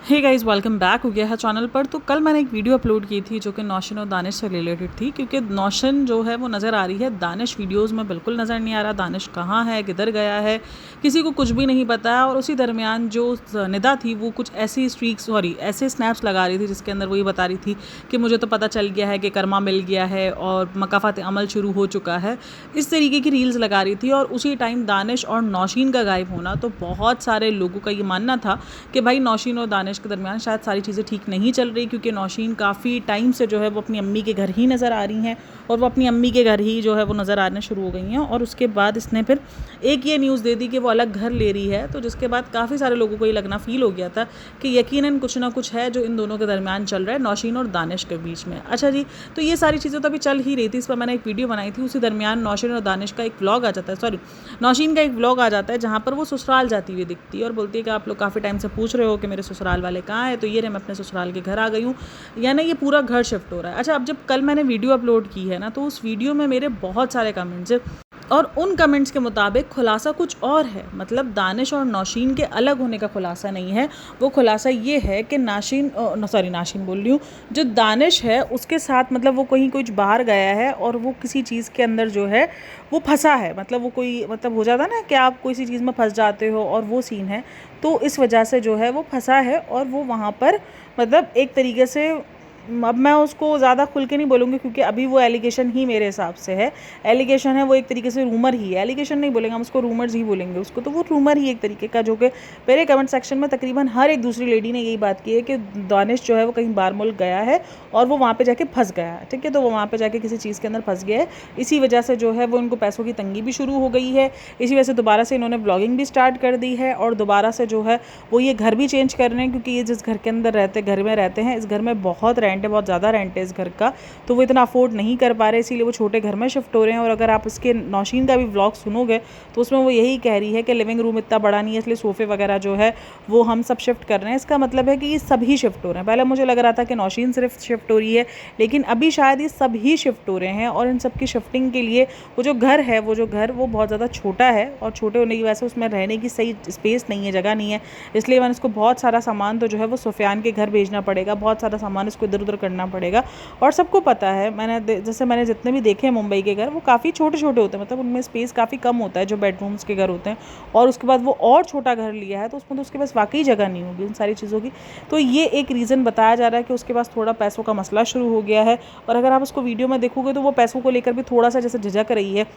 Hey guys, welcome back हो गया है चैनल पर। तो कल मैंने एक वीडियो अपलोड की थी जो कि नौशन और दानिश से रिलेटेड थी, क्योंकि नौशन जो है वो नज़र आ रही है, दानिश वीडियोस में बिल्कुल नज़र नहीं आ रहा। दानिश कहाँ है, किधर गया है, किसी को कुछ भी नहीं पता है। और उसी दरमियान जो निदा थी वो कुछ ऐसे स्नैप्स लगा रही थी जिसके अंदर वो ये बता रही थी कि मुझे तो पता चल गया है कि कर्मा मिल गया है और मकाफात अमल शुरू हो चुका है। इस तरीके की रील्स लगा रही थी। और उसी टाइम दानिश और नौशीन का गायब होना, तो बहुत सारे लोगों का ये मानना था कि भाई नौशीन और दानिश के दरमियान शायद सारी चीज़ें ठीक नहीं चल रही, क्योंकि नौशीन काफ़ी टाइम से जो है वो अपनी अम्मी के घर ही नज़र आ रही हैं और वो अपनी अम्मी के घर ही जो है वो नज़र आने शुरू हो गई हैं। और उसके बाद इसने फिर एक ये न्यूज़ दे दी कि वो अलग घर ले रही है। तो जिसके बाद काफ़ी सारे लोगों को ये लगना फ़ील हो गया था कि यकीनन कुछ ना कुछ है जो इन दोनों के दरमियान चल रहा है, नौशीन और दानिश के बीच में। अच्छा जी, तो ये सारी चीज़ें तो अभी चल ही रही थी। इस पर मैंने एक वीडियो बनाई थी। उसी दरमियान नौशीन और दानिश का एक व्लॉग आ जाता है, नौशीन का एक व्लॉग आ जाता है जहाँ पर वो ससुराल जाती हुई दिखती है और बोलती है कि आप लोग काफ़ी टाइम से पूछ रहे हो कि मेरे ससुराल वाले कहाँ हैं, तो ये मैं अपने ससुराल के घर आ गई हूँ, यानी ये पूरा घर शिफ्ट हो रहा है। अच्छा, अब जब कल मैंने वीडियो अपलोड की है ना, तो उस वीडियो में मेरे बहुत सारे कमेंट्स हैं और उन कमेंट्स के मुताबिक खुलासा कुछ और है। मतलब दानिश और नौशीन के अलग होने का खुलासा नहीं है। वो खुलासा ये है कि नाशीन बोल रही हूँ, जो दानिश है उसके साथ मतलब वो कहीं कुछ बाहर गया है और वो किसी चीज़ के अंदर जो है वो फंसा है। मतलब वो कोई मतलब हो जाता ना कि आप कोई सी चीज़ में फंस जाते हो, और वो सीन है। तो इस वजह से जो है वो फंसा है और वो वहाँ पर मतलब एक तरीके से, अब मैं उसको ज़्यादा खुल के नहीं बोलूँगी क्योंकि अभी वो एलिगेशन ही मेरे हिसाब से है। एलिगेशन है, वो एक तरीके से रूमर ही है। एलिगेशन नहीं बोलेंगे हम उसको, रूमर्स ही बोलेंगे उसको। तो वो रूमर ही एक तरीके का, जो कि मेरे कमेंट सेक्शन में तकरीबन हर एक दूसरी लेडी ने यही बात की है कि दानिश जो है वो कहीं बाहर मुल्क गया है और वो वहाँ पर जाके फंस गया है। ठीक है, तो वो वहाँ पर जाके किसी चीज़ के अंदर फंस गया है। इसी वजह से जो है वो इनको पैसों की तंगी भी शुरू हो गई है। इसी वजह से दोबारा से इन्होंने ब्लॉगिंग भी स्टार्ट कर दी है और दोबारा से जो है वो ये घर भी चेंज कर रहे हैं, क्योंकि ये जिस घर के अंदर घर में रहते हैं, इस घर में बहुत रेंट है, बहुत ज़्यादा रेंट है इस घर का। तो वो इतना अफोर्ड नहीं कर पा रहे, इसीलिए वो छोटे घर में शिफ्ट हो रहे हैं। और अगर आप इसके नौशीन का भी व्लॉग सुनोगे तो उसमें वो यही कह रही है कि लिविंग रूम इतना बड़ा नहीं है, इसलिए सोफ़े वगैरह जो है वो हम सब शिफ्ट कर रहे हैं। इसका मतलब है कि ये सभी शिफ्ट हो रहे हैं। पहले मुझे लग रहा था कि नौशीन सिर्फ शिफ्ट हो रही है, लेकिन अभी शायद ये सभी शिफ्ट हो रहे हैं। और इन सब की शिफ्टिंग के लिए वो जो घर वो बहुत ज़्यादा छोटा है, और छोटे होने की वजह से उसमें रहने की सही स्पेस नहीं है, जगह नहीं है। इसलिए मैंने इसको बहुत सारा सामान तो जो है वो सुफियान के घर भेजना पड़ेगा, बहुत सारा सामान इसको इधर उधर करना पड़ेगा। और सबको पता है, मैंने जितने भी देखे हैं मुंबई के घर, वो काफ़ी छोटे छोटे होते हैं, मतलब उनमें स्पेस काफ़ी कम होता है जो बेडरूम्स के घर होते हैं। और उसके बाद वो और छोटा घर लिया है तो उसमें तो उसके पास वाकई जगह नहीं होगी उन सारी चीज़ों की। तो ये एक रीज़न बताया जा रहा है कि उसके पास थोड़ा पैसों का मसला शुरू हो गया है। और अगर आप उसको वीडियो में देखोगे तो वो पैसों को लेकर भी थोड़ा सा जैसे झिझक रही है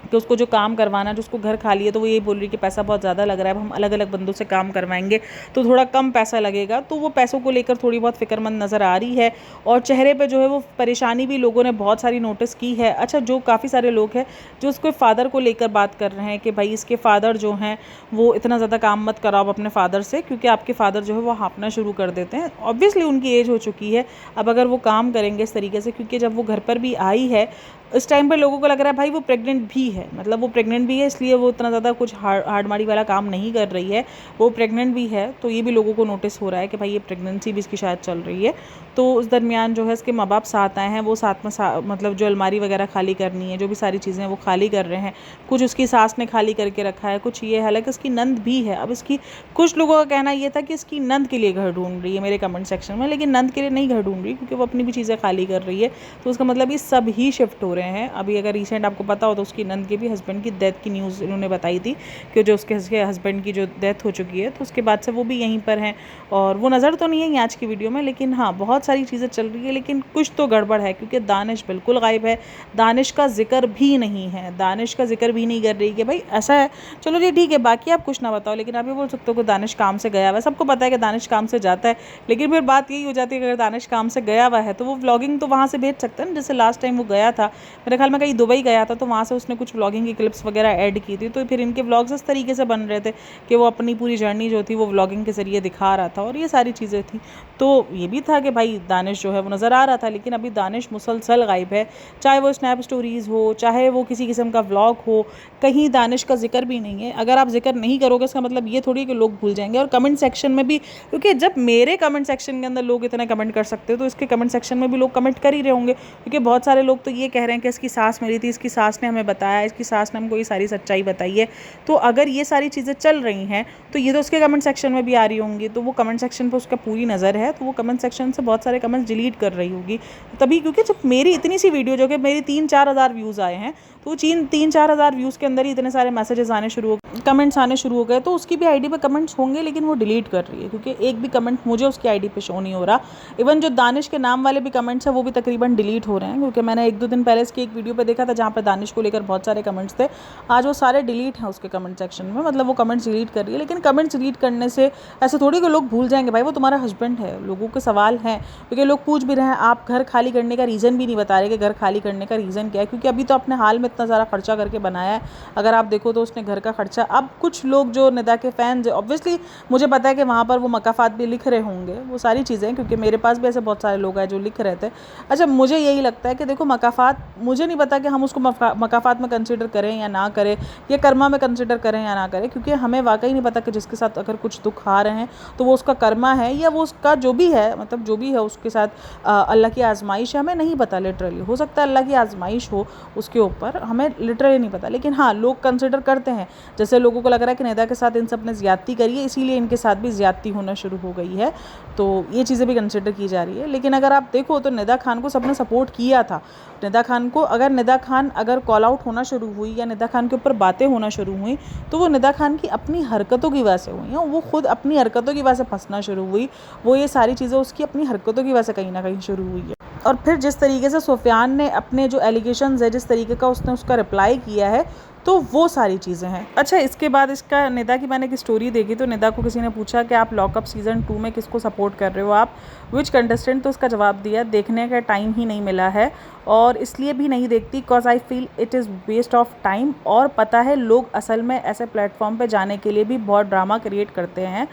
कि उसको जो काम करवाना, जो उसको घर खाली है, तो वो यही बोल रही है कि पैसा बहुत ज़्यादा लग रहा है, अब हम अलग अलग बंदों से काम करवाएंगे तो थोड़ा कम पैसा लगेगा। तो वो पैसों को लेकर थोड़ी बहुत फ़िक्रमंद नज़र आ रही है और चेहरे पे जो है वो परेशानी भी लोगों ने बहुत सारी नोटिस की है। अच्छा, जो काफ़ी सारे लोग हैं जो उसके फ़ादर को लेकर बात कर रहे हैं कि भाई इसके फ़ादर जो हैं वो इतना ज़्यादा काम मत कराओ अपने फ़ादर से, क्योंकि आपके फ़ादर जो है वो हाँफना शुरू कर देते हैं। ऑब्वियसली उनकी एज हो चुकी है, अब अगर वो काम करेंगे इस तरीके से, क्योंकि जब वो घर पर भी आई है इस टाइम पे लोगों को लग रहा है भाई वो प्रेग्नेंट भी है, मतलब वो प्रेग्नेंट भी है, इसलिए वो इतना ज़्यादा कुछ हार्डमारी वाला काम नहीं कर रही है, वो प्रेग्नेंट भी है। तो ये भी लोगों को नोटिस हो रहा है कि भाई ये प्रेगनेंसी भी इसकी शायद चल रही है। तो उस दरमियान जो है इसके माँ बाप साथ आए हैं, वो साथ में मतलब जो अलमारी वगैरह खाली करनी है, जो भी सारी चीज़ें वो खाली कर रहे हैं। कुछ उसकी सास ने खाली करके रखा है, कुछ ये, हालांकि इसकी नंद भी है। अब इसकी कुछ लोगों का कहना ये था कि इसकी नंद के लिए घर ढूंढ रही है मेरे कमेंट सेक्शन में, लेकिन नंद के लिए नहीं घर ढूंढ रही, क्योंकि वो अपनी भी चीज़ें खाली कर रही है। तो उसका मतलब ये सब ही शिफ्ट हो रहे हैं। अभी अगर रिसेंट आपको पता हो तो उसकी नंद के भी हस्बैंड की डेथ की न्यूज़ इन्होंने बताई थी कि जो उसके हस्बैंड की जो डेथ हो चुकी है, तो उसके बाद से वो भी यहीं पर हैं। और वो नज़र तो नहीं है आज की वीडियो में, लेकिन हाँ बहुत सारी चीज़ें चल रही है। लेकिन कुछ तो गड़बड़ है, क्योंकि दानिश बिल्कुल गायब है, दानिश का जिक्र भी नहीं है, दानिश का जिक्र भी नहीं कर रही कि भाई ऐसा है। चलो जी ठीक है, बाकी आप कुछ ना बताओ, लेकिन आप ये बोल सकते हो कि दानिश काम से गया हुआ है। सबको पता है कि दानिश काम से जाता है, लेकिन फिर बात यही हो जाती है कि अगर दानिश काम से गया हुआ है तो वो व्लॉगिंग तो वहाँ से भेज सकता है ना। जैसे लास्ट टाइम वो गया था, मेरे ख्याल में कहीं दुबई गया था, तो वहाँ से उसने कुछ व्लॉगिंग की क्लिप्स वगैरह ऐड की थी। तो फिर इनके व्लॉग्स इस तरीके से बन रहे थे कि वो अपनी पूरी जर्नी जो थी वो व्लॉगिंग के ज़रिए दिखा रहा था, और ये सारी चीज़ें थी। तो ये भी था कि भाई दानिश जो है वो नज़र आ रहा था, लेकिन अभी दानिश मुसलसल गायब है। चाहे वो स्नैप स्टोरीज़ हो, चाहे वो किसी किस्म का व्लॉग हो, कहीं दानिश का जिक्र भी नहीं है। अगर आप जिक्र नहीं करोगे इसका मतलब ये थोड़ी कि लोग भूल जाएंगे। और कमेंट सेक्शन में भी, क्योंकि जब मेरे कमेंट सेक्शन के अंदर लोग इतना कमेंट कर सकते हो, तो इसके कमेंट सेक्शन में भी लोग कमेंट कर ही रहे होंगे, क्योंकि बहुत सारे लोग तो ये कह रहे हैं कि इसकी सास मिली थी, इसकी सास ने हमें बताया, इसकी सास ने हमको ये सारी सच्चाई बताई है। तो अगर ये सारी चीज़ें चल रही हैं तो ये तो उसके कमेंट सेक्शन में भी आ रही होंगी, तो वो कमेंट सेक्शन पर उसका पूरी नज़र है, तो वो कमेंट सेक्शन से बहुत सारे कमेंट्स डिलीट कर रही होगी तभी। क्योंकि जब मेरी इतनी सी वीडियो जो कि मेरी 3-4 हज़ार व्यूज़ आए हैं, तो 3-4 हज़ार व्यूज़ के अंदर ही इतने सारे मैसेजेस आने शुरू हो, कमेंट्स आने शुरू हो गए, तो उसकी भी आईडी पे कमेंट्स होंगे, लेकिन वो डिलीट कर रही है क्योंकि एक भी कमेंट मुझे उसकी आईडी पे शो नहीं हो रहा। इवन जो दानिश के नाम वाले भी कमेंट्स हैं वो भी तकरीबन डिलीट हो रहे हैं, क्योंकि मैंने 1-2 दिन पहले इसकी एक वीडियो पे देखा था जहाँ पर दानिश को लेकर बहुत सारे कमेंट्स थे। आज वो सारे डिलीट हैं उसके कमेंट सेक्शन में, मतलब वो कमेंट्स डिलीट कर रही है। लेकिन कमेंट्स डिलीट करने से ऐसे थोड़ी कि लोग भूल जाएंगे, भाई वो तुम्हारा हस्बैंड है, लोगों के सवाल हैं। क्योंकि लोग पूछ भी रहे हैं, आप घर खाली करने का रीज़न भी नहीं बता रहे कि घर खाली करने का रीज़न क्या है, क्योंकि अभी तो अपने हाल में इतना सारा खर्चा करके बनाया है। अगर आप देखो तो उसने घर का खर्चा, अब कुछ लोग जो निदा के फैंस है, ऑब्वियसली मुझे पता है कि वहाँ पर वो मकाफात भी लिख रहे होंगे, वो सारी चीज़ें, क्योंकि मेरे पास भी ऐसे बहुत सारे लोग हैं जो लिख रहे थे। अच्छा, मुझे यही लगता है कि देखो मकाफात, मुझे नहीं पता कि हम उसको मकाफात में कंसिडर करें या ना करें, या कर्मा में कंसिडर करें या ना करें, क्योंकि हमें वाकई नहीं पता कि जिसके साथ अगर कुछ दुख आ रहे हैं तो वो उसका कर्मा है या वो उसका जो भी है, मतलब जो भी है उसके साथ अल्लाह की आजमाइश है, हमें नहीं पता। लिटरली हो सकता है अल्लाह की आजमाइश हो उसके ऊपर, हमें लिटरली नहीं पता। लेकिन हाँ, लोग कंसिडर करते हैं, जैसे लोगों को लग रहा है कि निदा के साथ इन सब ने ज़्यादती करी है, इसीलिए इनके साथ भी ज़्यादती होना शुरू हो गई है, तो ये चीज़ें भी कंसिडर की जा रही है। लेकिन अगर आप देखो तो निदा खान को सबने सपोर्ट किया था। निदा खान को निदा खान अगर कॉल आउट होना शुरू हुई या निदा खान के ऊपर बातें होना शुरू हुई, तो वो निदा खान की अपनी हरकतों की वजह से हुई हैं, वो खुद अपनी हरकतों की वजह से फंसना शुरू हुई। वो ये सारी चीज़ें उसकी अपनी हरकतों की वजह से कहीं ना कहीं शुरू हुई है। और फिर जिस तरीके से सुफियान ने अपने जो एलिगेशंस है, जिस तरीके का उसने उसका रिप्लाई किया है, तो वो सारी चीज़ें हैं। अच्छा, इसके बाद इसका निदा की मैंने एक स्टोरी देखी, तो निदा को किसी ने पूछा कि आप लॉकअप सीज़न 2 में किसको सपोर्ट कर रहे हो आप, विच कंटेस्टेंट, तो उसका जवाब दिया, देखने का टाइम ही नहीं मिला है और इसलिए भी नहीं देखती because I feel it is waste of time. और पता है लोग असल में ऐसे प्लेटफॉर्म पे जाने के लिए भी बहुत ड्रामा क्रिएट करते हैं।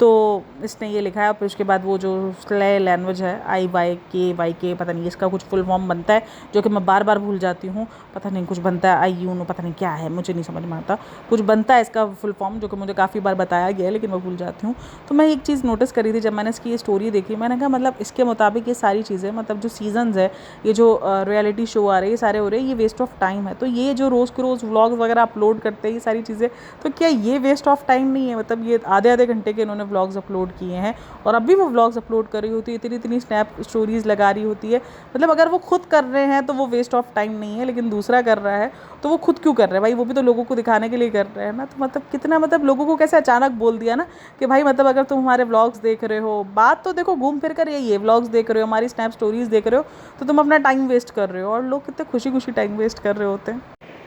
तो इसने ये लिखा है। फिर उसके बाद वो जो स्ले लैंग्वेज है IYK पता नहीं इसका कुछ फुल फॉर्म बनता है, जो कि मैं बार बार भूल जाती हूँ, पता नहीं कुछ बनता है IU पता नहीं क्या है, मुझे नहीं समझ में आता, कुछ बनता है इसका फुल फॉर्म, जो कि मुझे काफ़ी बार बताया गया है लेकिन मैं भूल जाती हूँ। तो मैं एक चीज़ नोटिस करी थी जब मैंने इसकी ये स्टोरी देखी, मैंने कहा मतलब इसके मुताबिक ये सारी चीज़ें, मतलब जो सीजन्स है, ये जो रियलिटी शो आ रहे हैं, ये सारे हो रहे हैं, ये वेस्ट ऑफ टाइम है। तो ये जो रोज़ के रोज़ व्लॉग वगैरह अपलोड करते हैं, ये सारी चीज़ें, तो क्या ये वेस्ट ऑफ टाइम नहीं है? मतलब ये आधे घंटे के इन्होंने व्लॉग्स अपलोड किए हैं और अभी वो व्लॉग्स अपलोड कर रही होती है, इतनी स्नैप स्टोरीज़ लगा रही होती है। मतलब अगर वो खुद कर रहे हैं तो वो वेस्ट ऑफ टाइम नहीं है, लेकिन दूसरा कर रहा है तो वो खुद क्यों कर रहा है भाई? वो भी तो लोगों को दिखाने के लिए कर रहे हैं ना। तो मतलब कितना, मतलब लोगों को कैसे अचानक बोल दिया ना कि भाई मतलब अगर तुम हमारे व्लॉग्स देख रहे हो, बात तो देखो घूम फिर कर यही है, व्लॉग्स देख रहे हो, हमारी स्नैप स्टोरीज़ देख रहे हो, तो तुम अपना टाइम वेस्ट कर रहे हो। और लोग कितने खुशी खुशी टाइम वेस्ट कर रहे होते हैं।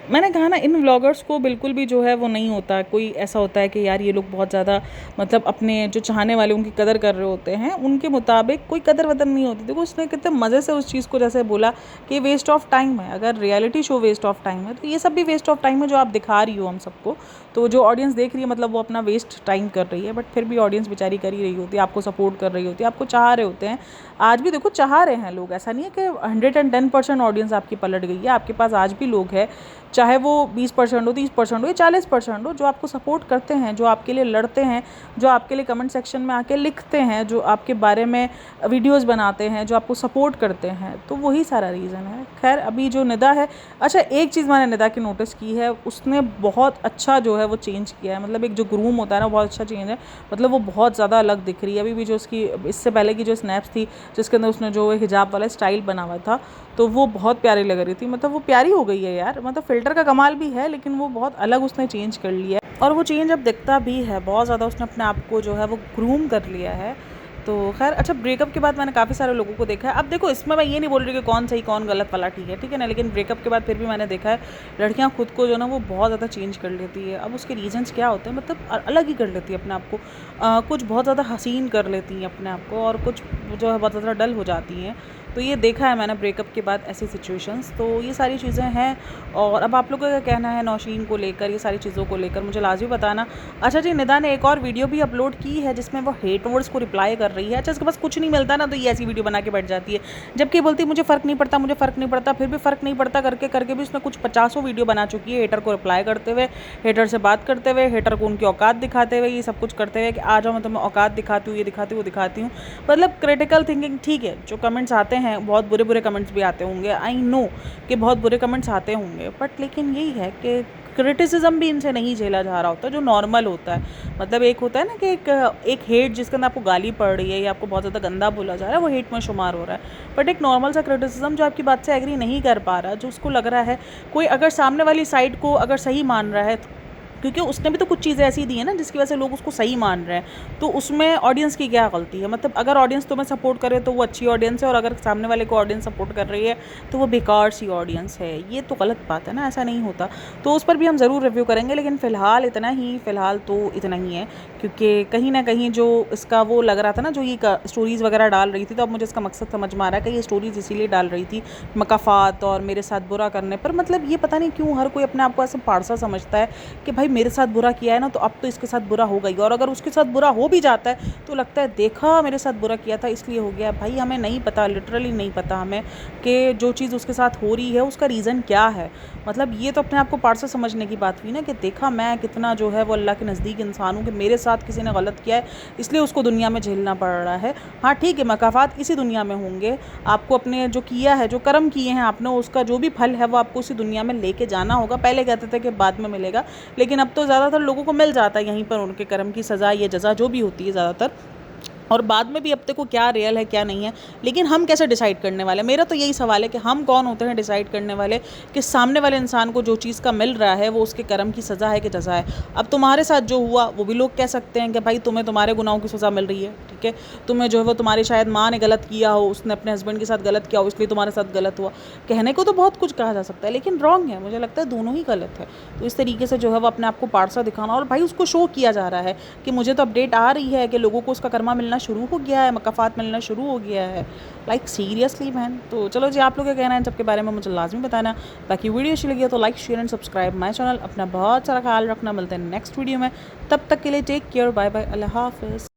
मैंने कहा ना, इन व्लॉगर्स को बिल्कुल भी जो है वो नहीं होता, कोई ऐसा होता है कि यार ये लोग बहुत ज़्यादा मतलब अपने जो चाहने वाले उनकी कदर कर रहे होते हैं, उनके मुताबिक कोई कदर वदर नहीं होती। देखो उसने कितने मज़े से उस चीज़ को जैसे बोला कि वेस्ट ऑफ टाइम है। अगर reality show waste of time है तो ये सब भी वेस्ट ऑफ टाइम है जो आप दिखा रही हो हम सबको। तो जो ऑडियंस देख रही है मतलब वो अपना वेस्ट टाइम कर रही है, बट फिर भी ऑडियंस बेचारी कर ही रही होती है, आपको सपोर्ट कर रही होती है, आपको चाह रहे होते हैं। आज भी देखो चाह रहे हैं लोग, ऐसा नहीं है कि 110% ऑडियंस आपकी पलट गई है। आपके पास आज भी लोग हैं, चाहे वो 20% हो, 30% हो या 40% हो, जो आपको सपोर्ट करते हैं, जो आपके लिए लड़ते हैं, जो आपके लिए कमेंट सेक्शन में आके लिखते हैं, जो आपके बारे में वीडियोस बनाते हैं, जो आपको सपोर्ट करते हैं। तो वही सारा रीज़न है। खैर अभी जो निदा है, अच्छा एक चीज़ मैंने निदा की नोटिस की है, उसने बहुत अच्छा जो है वो चेंज किया है। मतलब एक जो ग्रूम होता है ना, बहुत अच्छा चेंज है। मतलब वो बहुत ज़्यादा अलग दिख रही है। अभी भी जो उसकी इससे पहले की जो स्नैप्स थी जिसके अंदर उसने जो हिजाब वाला स्टाइल बना हुआ था, तो वो बहुत प्यारी लग रही थी। मतलब वो प्यारी हो गई है यार। मतलब फ़िल्टर का कमाल भी है, लेकिन वो बहुत अलग उसने चेंज कर लिया है और वो चेंज अब दिखता भी है। बहुत ज़्यादा उसने अपने आप को जो है वो ग्रूम कर लिया है। तो खैर अच्छा, ब्रेकअप के बाद मैंने काफ़ी सारे लोगों को देखा है। अब देखो इसमें मैं ये नहीं बोल रही कि कौन सही कौन गलत वाला ठीक है ना, लेकिन ब्रेकअप के बाद फिर भी मैंने देखा है लड़कियां खुद को जो ना वो बहुत ज़्यादा चेंज कर लेती है। अब उसके रीजंस क्या होते हैं, मतलब अलग ही कर लेती है अपने आप को। कुछ बहुत ज़्यादा हसीन कर लेती हैं अपने आप को और कुछ जो है बहुत ज़्यादा डल हो जाती हैं। तो ये देखा है मैंने ब्रेकअप के बाद ऐसी सिचुएशंस। तो ये सारी चीज़ें हैं। और अब आप लोगों का क्या कहना है नौशीन को लेकर, ये सारी चीज़ों को लेकर मुझे लाजमी बताना। अच्छा जी, निदा ने एक और वीडियो भी अपलोड की है जिसमें वो हेट वर्ड्स को रिप्लाई कर रही है। अच्छा, इसके पास कुछ नहीं मिलता ना तो ये ऐसी वीडियो बना के बैठ जाती है, जबकि बोलती मुझे फ़र्क नहीं पड़ता, मुझे फ़र्क नहीं पड़ता। फिर भी फ़र्क नहीं पड़ता करके भी उसने कुछ 50 वीडियो बना चुकी है हेटर को रिप्लाई करते हुए, हेटर से बात करते हुए, हेटर को उनकी औकात दिखाते हुए, ये सब कुछ करते हुए कि आ जाओ मैं तुम्हें औकात दिखाती हूँ, ये दिखाती हूँ, वो दिखाती हूँ। मतलब क्रिटिकल थिंकिंग ठीक है, जो कमेंट्स आते हैं हैं, बहुत बुरे बुरे कमेंट्स भी आते होंगे, आई नो कि बहुत बुरे कमेंट्स आते होंगे, बट लेकिन यही है कि क्रिटिसिज्म भी इनसे नहीं झेला जा रहा होता जो नॉर्मल होता है। मतलब एक होता है ना कि एक हेट जिसके अंदर आपको गाली पड़ रही है या आपको बहुत ज़्यादा गंदा बोला जा रहा है, वो हेट में शुमार हो रहा है। बट एक नॉर्मल सा क्रिटिसिज्म जो आपकी बात से एग्री नहीं कर पा रहा, जो उसको लग रहा है कोई अगर सामने वाली साइड को अगर सही मान रहा है, क्योंकि उसने भी तो कुछ चीज़ें ऐसी दी हैं ना जिसकी वजह से लोग उसको सही मान रहे हैं, तो उसमें ऑडियंस की क्या गलती है। मतलब अगर ऑडियंस तुम्हें सपोर्ट करे तो वो अच्छी ऑडियंस है, और अगर सामने वाले को ऑडियंस सपोर्ट कर रही है तो वो बेकार सी ऑडियंस है। ये तो गलत बात है ना, ऐसा नहीं होता। तो उस पर भी हम ज़रूर रिव्यू करेंगे, लेकिन फ़िलहाल तो इतना ही है, क्योंकि कहीं ना कहीं जो इसका वो लग रहा था ना, जो ये स्टोरीज़ वगैरह डाल रही थी, तो अब मुझे इसका मकसद समझ में आ रहा है कि ये स्टोरीज़ इसीलिए डाल रही थी मकाफात और मेरे साथ बुरा करने पर। मतलब ये पता नहीं क्यों हर कोई अपने आप को ऐसे पारसा समझता है कि भाई मेरे साथ बुरा किया है ना, तो अब तो इसके साथ बुरा हो गई, और अगर उसके साथ बुरा हो भी जाता है तो लगता है देखा मेरे साथ बुरा किया था इसलिए हो गया। भाई हमें नहीं पता, लिटरली नहीं पता हमें कि जो चीज़ उसके साथ हो रही है उसका रीज़न क्या है। मतलब ये तो अपने आप को पारसा समझने की बात हुई ना, कि देखा मैं कितना जो है वो अल्लाह के नज़दीक इंसान हूँ कि मेरे साथ किसी ने गलत किया है इसलिए उसको दुनिया में झेलना पड़ रहा है। हाँ ठीक है, मकाफात इसी दुनिया में होंगे, आपको अपने जो किया है, जो कर्म किए हैं आपने, उसका जो भी फल है वो आपको उसी दुनिया में लेके जाना होगा। पहले कहते थे कि बाद में मिलेगा, लेकिन अब तो ज़्यादातर लोगों को मिल जाता है यहीं पर उनके कर्म की सज़ा या जज़ा जो भी होती है ज़्यादातर। और बाद में भी अब तक को क्या रियल है क्या नहीं है, लेकिन हम कैसे डिसाइड करने वाले। मेरा तो यही सवाल है कि हम कौन होते हैं डिसाइड करने वाले कि सामने वाले इंसान को जो चीज़ का मिल रहा है वो उसके कर्म की सज़ा है कि जज़ा है। अब तुम्हारे साथ जो हुआ वो भी लोग कह सकते हैं कि भाई तुम्हें तुम्हारे गुनाहों की सज़ा मिल रही है, ठीक है, तुम्हें जो है वो तुम्हारी शायद माँ ने गलत किया हो, उसने अपने हस्बैंड के साथ गलत किया हो इसलिए तुम्हारे साथ गलत हुआ। कहने को तो बहुत कुछ कहा जा सकता है, लेकिन रॉन्ग है, मुझे लगता है दोनों ही गलत है। तो इस तरीके से जो है वो अपने आप को पारसा दिखाना, और भाई उसको शो किया जा रहा है कि मुझे तो अपडेट आ रही है कि लोगों को उसका कर्मा मिलना शुरू हो गया है, मकाफात मिलना शुरू हो गया है। Like seriously man. तो चलो जी, आप लोग क्या कहना है इन सबके बारे में मुझे लाजमी बताना। बाकी वीडियो अच्छी लगी है तो like share and subscribe my channel. अपना बहुत सारा ख्याल रखना, मिलते हैं नेक्स्ट वीडियो में, तब तक के लिए टेक केयर, बाय बाय, अल्लाह हाफिज़।